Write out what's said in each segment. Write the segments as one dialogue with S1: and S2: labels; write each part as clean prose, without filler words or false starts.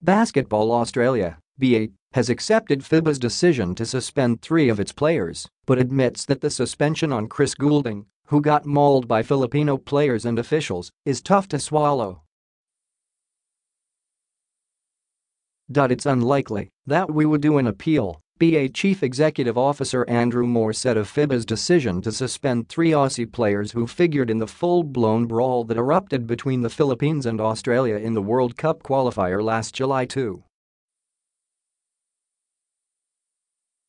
S1: Basketball Australia (BA) has accepted FIBA's decision to suspend 3 of its players, but admits that the suspension on Chris Goulding, who got mauled by Filipino players and officials, is tough to swallow. It's unlikely that we would do an appeal, BA Chief Executive Officer Andrew Moore said of FIBA's decision to suspend 3 Aussie players who figured in the full-blown brawl that erupted between the Philippines and Australia in the World Cup qualifier last July 2.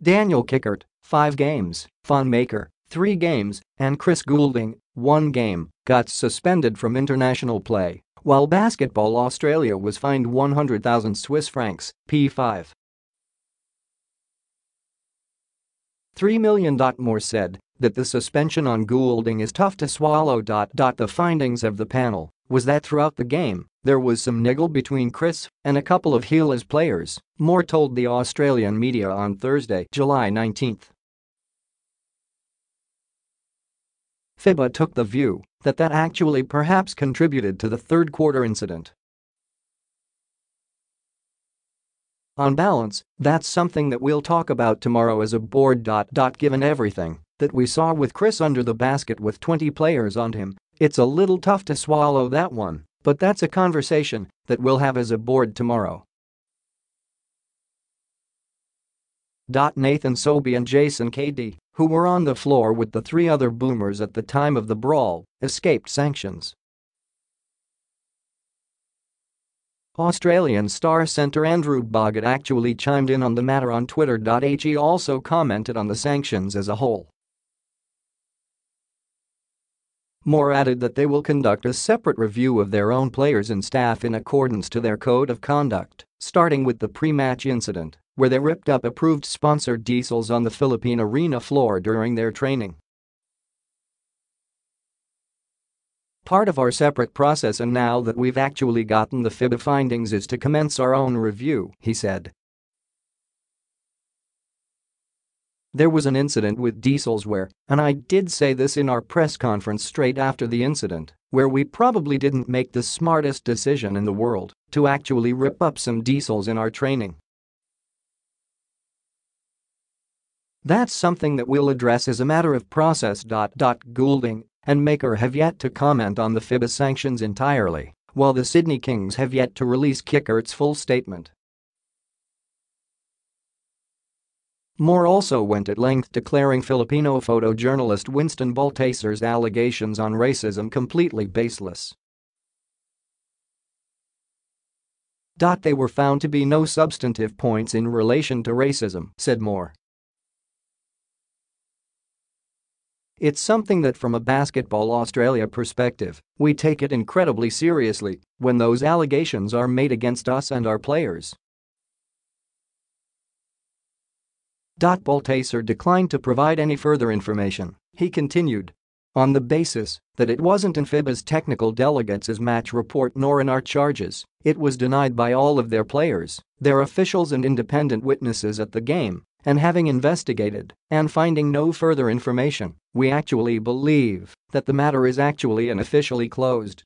S1: Daniel Kickert, 5 games, Von Maker, 3 games, and Chris Goulding, 1 game, got suspended from international play, while Basketball Australia was fined 100,000 Swiss francs, P5. 3 million. Moore said that the suspension on Goulding is tough to swallow. The findings of the panel was that throughout the game, there was some niggle between Chris and a couple of Gilas players, Moore told the Australian media on Thursday, July 19. FIBA took the view that actually perhaps contributed to the third-quarter incident. On balance, that's something that we'll talk about tomorrow as a board. Given everything that we saw with Chris under the basket with 20 players on him, it's a little tough to swallow that one, but that's a conversation that we'll have as a board tomorrow. Nathan Sobey and Jason KD, who were on the floor with the 3 other boomers at the time of the brawl, escaped sanctions. Australian star centre Andrew Bogut actually chimed in on the matter on Twitter. He also commented on the sanctions as a whole. Moore added that they will conduct a separate review of their own players and staff in accordance to their code of conduct, starting with the pre-match incident, where they ripped up approved sponsor diesels on the Philippine arena floor during their training. Part of our separate process, and now that we've actually gotten the FIBA findings, is to commence our own review, he said. There was an incident with diesels where, and I did say this in our press conference straight after the incident, where we probably didn't make the smartest decision in the world to actually rip up some diesels in our training. That's something that we'll address as a matter of process. Goulding and Maker have yet to comment on the FIBA sanctions entirely, while the Sydney Kings have yet to release Kickert's full statement. Moore also went at length declaring Filipino photojournalist Winston Baltaser's allegations on racism completely baseless. They were found to be no substantive points in relation to racism, said Moore. It's something that from a Basketball Australia perspective, we take it incredibly seriously when those allegations are made against us and our players. Baltaser declined to provide any further information, he continued. On the basis that it wasn't in FIBA's technical delegates' match report nor in our charges, it was denied by all of their players, their officials and independent witnesses at the game, and having investigated and finding no further information, we actually believe that the matter is actually and officially closed.